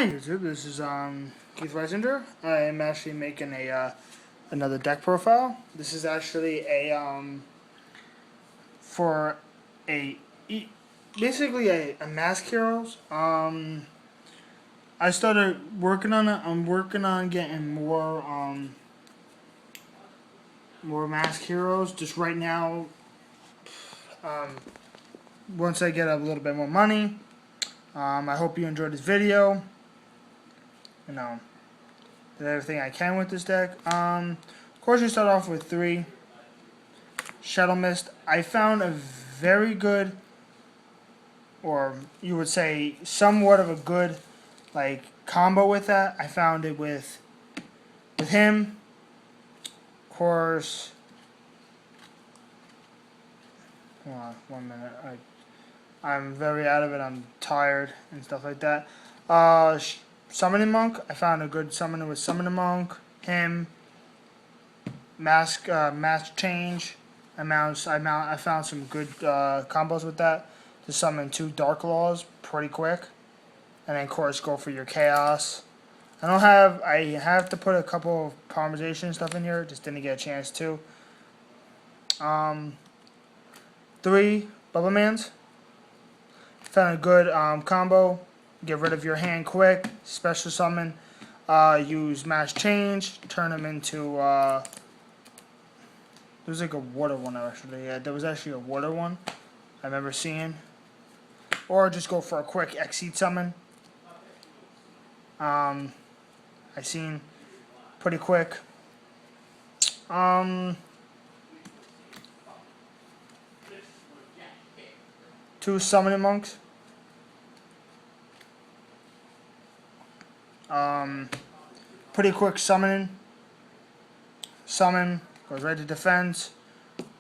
Hi YouTube, this is Keith Reisinger. I am actually making a another deck profile. This is actually a for a basically a Mask Heroes. I started working on it. I'm working on getting more Mask Heroes. Just right now, um, once I get a little bit more money. I hope you enjoyed this video. You know, did everything I can with this deck. Of course, you start off with 3 Shadow Mist. I found a very good, or you would say somewhat of a good, like combo with that. I found it with him. Of course, hold on 1 minute. I'm very out of it. I'm tired and stuff like that. Summoning Monk. I found a good summoner with Summoning Monk. Him. Mask Change. I found some good combos with that to summon 2 Dark Laws pretty quick, and then of course go for your Chaos. I have to put a couple of Parmesan stuff in here. Just didn't get a chance to. 3 Bubblemans. Found a good combo. Get rid of your hand quick. Special summon. Use Mass Change. Turn them into. There was like a water one actually. Yeah, there was actually a water one I remember seeing. Or just go for a quick Exceed summon. I seen pretty quick. 2 Summoning Monks. Pretty quick summoning. Summon, goes right to defense.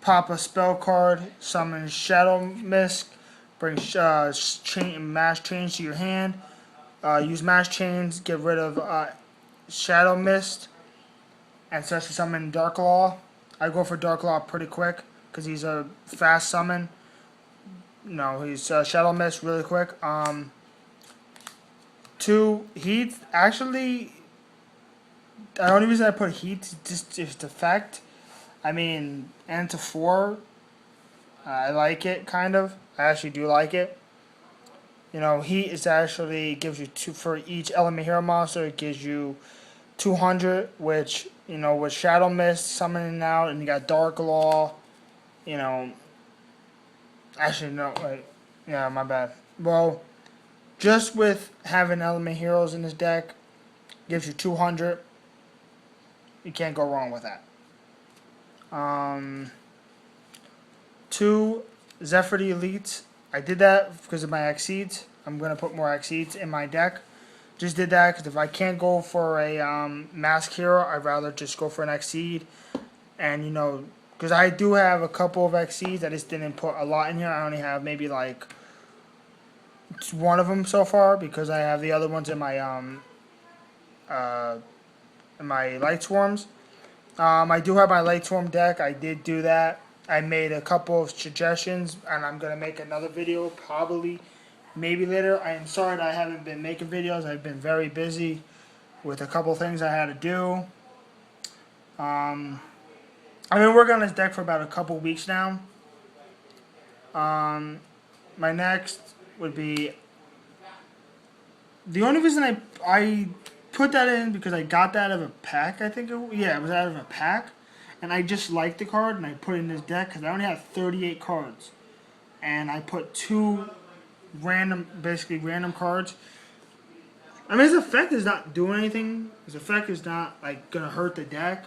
Pop a spell card. Summon Shadow Mist. Bring Mass Change to your hand. Use Mass Change. Get rid of Shadow Mist. And start to summon Dark Law. I go for Dark Law pretty quick because he's a fast summon. No, he's Shadow Mist really quick. 2 Heat. Actually, the only reason I put Heat just is the fact. I mean, and to 4, I like it kind of. I actually do like it. You know, Heat is actually gives you 2 for each element hero monster. It gives you 200, which you know with Shadow Mist summoning out, and you got Dark Law. You know, actually no, wait, yeah, my bad. Well, just with having element heroes in this deck, gives you 200. You can't go wrong with that. 2 Zephyr the Elites. I did that because of my Exceeds. I'm going to put more Exceeds in my deck. Just did that because if I can't go for a Mask Hero, I'd rather just go for an Exceed. And, you know, because I do have a couple of Exceeds. I just didn't put a lot in here. I only have maybe like 1 of them so far because I have the other ones in my Light Swarms. I do have my Light Swarm deck. I did do that. I made a couple of suggestions, and I'm going to make another video probably, maybe later. I am sorry that I haven't been making videos. I've been very busy with a couple things I had to do. I've been working on this deck for about a couple weeks now. My next would be... The only reason I put that in because I got that out of a pack, I think. Yeah, it was out of a pack. And I just liked the card, and I put it in this deck because I only have 38 cards. And I put 2 basically random cards. I mean, his effect is not doing anything. His effect is not, like, going to hurt the deck.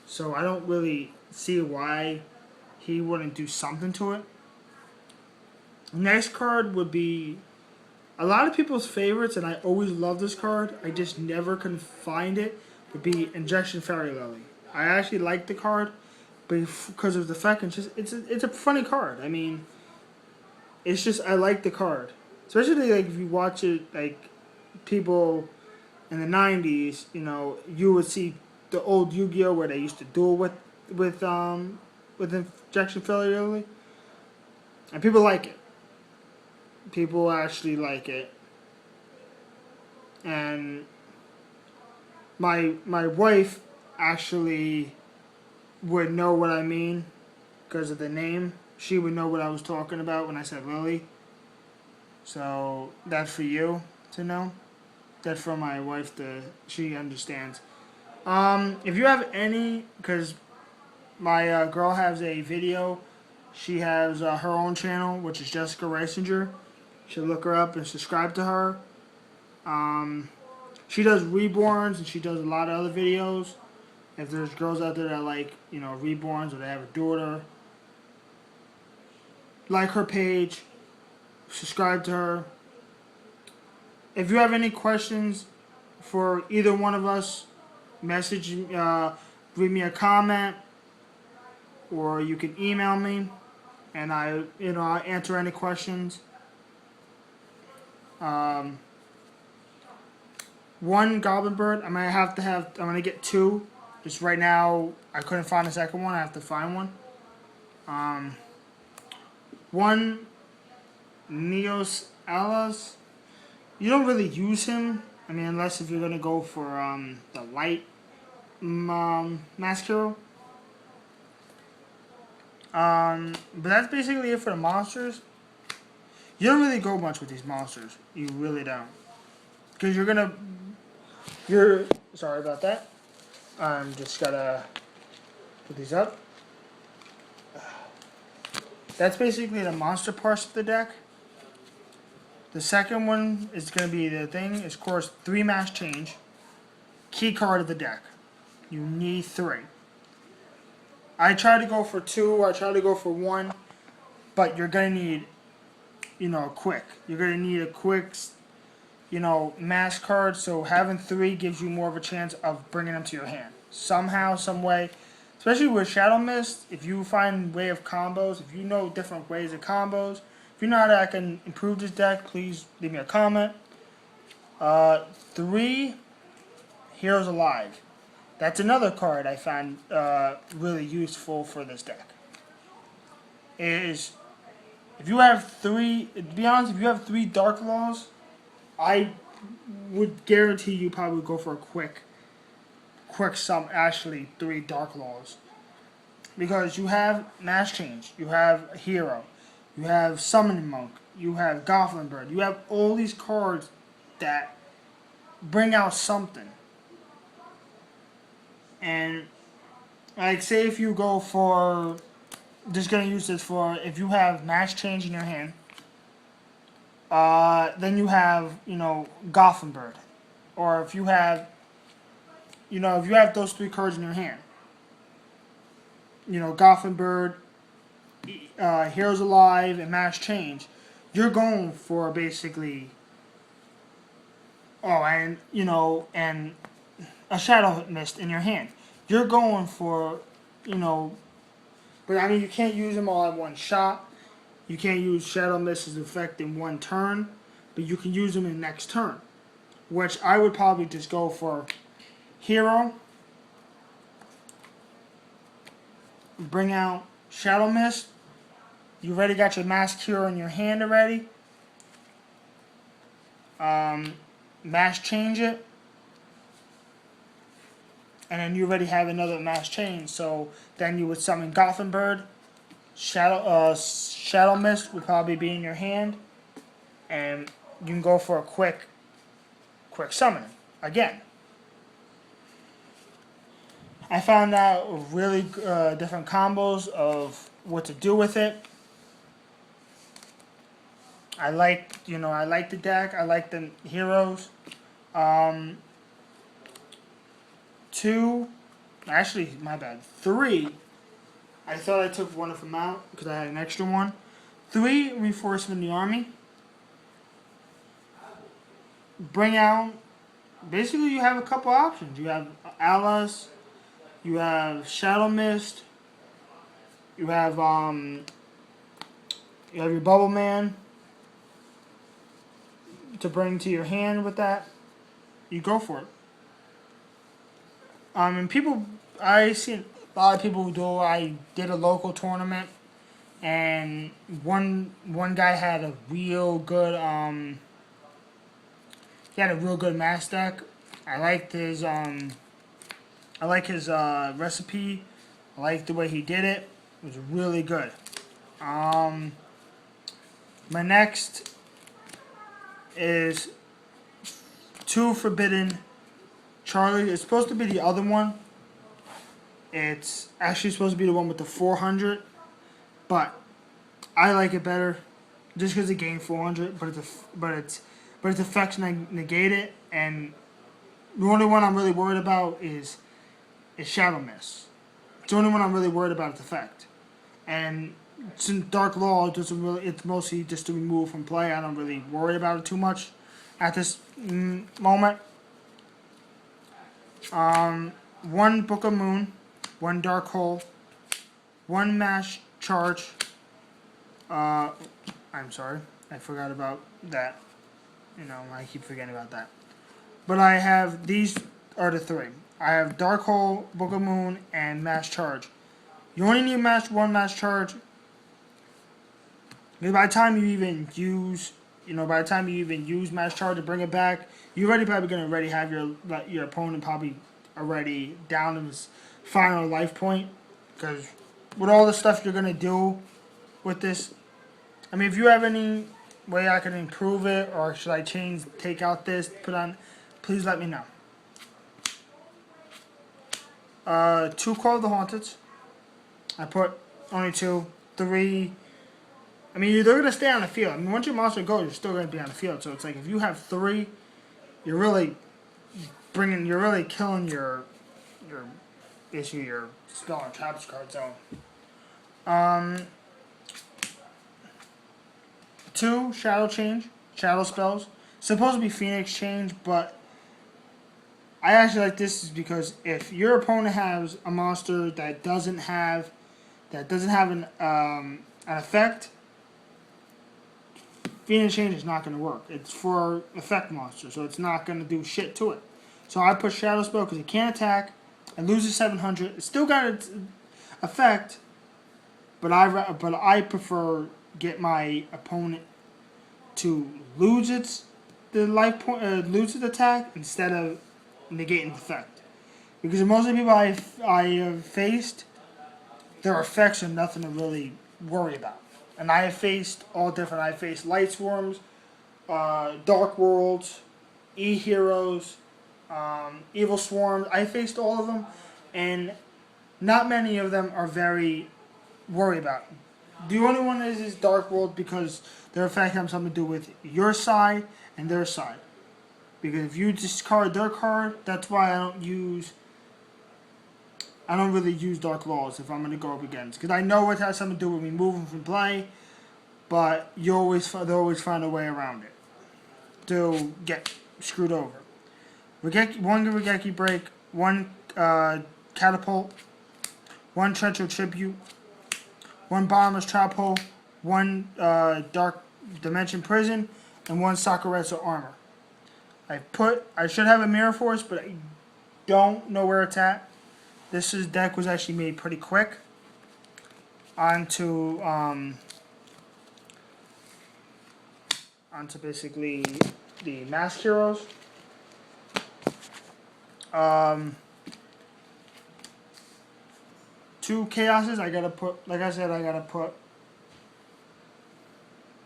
So I don't really see why he wouldn't do something to it. Next card would be a lot of people's favorites, and I always love this card. I just never can find it. Would be Injection Fairy Lily. I actually like the card, but because of the fact it's a funny card. I mean, it's just I like the card, especially like if you watch it like people in the '90s. You know, you would see the old Yu-Gi-Oh where they used to duel with Injection Fairy Lily, and people like it. People actually like it. and my wife actually would know what I mean because of the name. She would know what I was talking about when I said Lily. So that's for you to know. That's for my wife she understands. If you have any, because my girl has a video. She has her own channel, which is Jessica Reisinger. You should look her up and subscribe to her. She does reborns and she does a lot of other videos. If there's girls out there that like, reborns or they have a daughter, like her page, subscribe to her. If you have any questions for either one of us, message, leave me a comment, or you can email me, and I'll answer any questions. One goblin bird, I'm gonna get two. Just right now, I couldn't find a second one. I have to find one. One Neos Alas. You don't really use him. I mean, unless if you're gonna go for the light Mask Hero. But that's basically it for the monsters. You don't really go much with these monsters. You really don't. Because sorry about that. I'm just gotta put these up. That's basically the monster parts of the deck. The second one is going to be the thing. Is, of course, 3 mass change. Key card of the deck. You need 3. I try to go for 2. I try to go for 1. But you're going to need, quick. You're going to need a quick, mass card. So having 3 gives you more of a chance of bringing them to your hand. Somehow, some way. Especially with Shadow Mist, if you find way of combos, if you know different ways of combos, if you know how I can improve this deck, please leave me a comment. 3, Heroes Alive. That's another card I find really useful for this deck. If you have 3, to be honest, if you have 3 Dark Laws, I would guarantee you probably would go for a quick sum, actually 3 Dark Laws. Because you have Mass Change, you have Hero, you have Summoning Monk, you have Goblin Bird, you have all these cards that bring out something. And like say if you go for, just gonna use this for, if you have Mass Change in your hand, then you have, Goblin Bird. Or if you have those 3 cards in your hand, Goblin Bird, Heroes Alive, and Mass Change, you're going for basically, and a Shadow Mist in your hand. You're going for, but I mean, you can't use them all at one shot. You can't use Shadow Mist's effect in one turn, but you can use them in the next turn. Which I would probably just go for Hero, bring out Shadow Mist. You already got your Mask Hero in your hand already. Mass Change it. And then you already have another Mass Change. So then you would summon Goblin Bird. Shadow Mist would probably be in your hand. And you can go for a quick summon. Again. I found out really different combos of what to do with it. I like the deck. I like the heroes. 2, actually, my bad. 3, I thought I took one of them out because I had an extra one. 3, Reinforcement in the Army. Bring out, basically you have a couple options. You have Alas, you have Shadow Mist, you have your Bubble Man to bring to your hand with that. You go for it. And I see a lot of people who do. I did a local tournament, and one guy had a real good he had a real good mass deck. I liked his recipe. I liked the way he did it. It was really good. My next is 2 Forbidden Charlie. It's supposed to be the other one. It's actually supposed to be the one with the 400, but I like it better just because it gained 400. But its effects negate it, and the only one I'm really worried about is Shadow Mist. It's the only one I'm really worried about its effect. And since Dark Law doesn't really, it's mostly just to remove from play. I don't really worry about it too much at this moment. 1 Book of Moon, 1 Dark Hole, 1 Mash Charge. I'm sorry, I forgot about that. I keep forgetting about that. But I have, these are the 3. I have Dark Hole, Book of Moon, and Mass Charge. You only need one Mass Charge. Because by the time you even use Mass Charge to bring it back, you're probably going to already have your opponent probably already down to his final life point. Because with all the stuff you're going to do with this, I mean, if you have any way I can improve it, or should I take out this, put on, please let me know. 2 Call of the Haunted. I put only 2, 3. I mean, they're gonna stay on the field. I mean, once your monster goes, you're still gonna be on the field. So it's like if you have 3, you're really killing your spell and traps card zone. 2 Shadow Change, Shadow Spells. It's supposed to be Phoenix Change, but I actually like this because if your opponent has a monster that doesn't have an effect, Phoenix Change is not going to work. It's for effect monster, so it's not going to do shit to it. So I put Shadow Spell because it can't attack. It loses 700. It's still got its effect, but I prefer get my opponent to lose its attack instead of negating the effect. Because most of the people I have faced, their effects are nothing to really worry about. And I have faced all different. I faced Light Swarms, Dark Worlds, E-Heroes, Evil Swarms. I faced all of them, and not many of them are very worried about. The only one is Dark World because their effect has something to do with your side and their side. Because if you discard their card, that's why I don't really use Dark Laws if I'm going to go up against. Because I know it has something to do with removing from play, but they'll always find a way around it to get screwed over. 1 Regeki Break, 1 Catapult, 1 Treacher Tribute, 1 Bottomless Trap Hole, 1 Dark Dimension Prison, and 1 Sakuretsu Armor. I should have a Mirror Force, but I don't know where it's at. This deck was actually made pretty quick. Onto basically the Mask Heroes. 2 Chaoses. I gotta put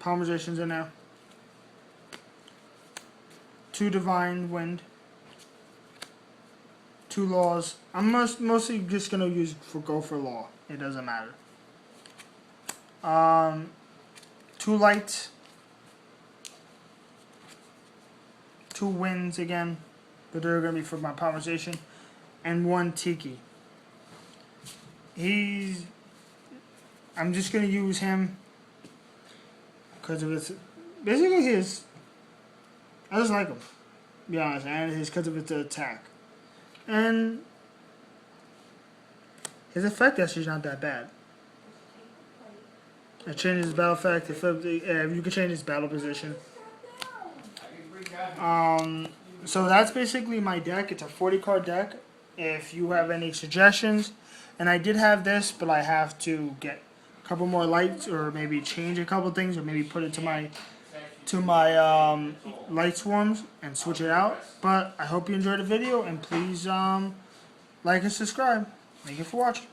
Polymerizzations in there. 2 Divine Wind. 2 Laws. I'm mostly just gonna go for Law. It doesn't matter. 2 Lights. 2 Winds again, but they're gonna be for my Polymerization, and 1 Tiki. I'm just gonna use him because of his. Basically, I just like him. To be honest, and it's because of its attack. And his effect actually is not that bad. It changes his battle effect. You can change his battle position. So that's basically my deck. It's a 40-card deck. If you have any suggestions, and I did have this, but I have to get a couple more lights, or maybe change a couple things, or maybe put it to my to my light swarms and switch it out. But I hope you enjoyed the video, and please like and subscribe. Thank you for watching.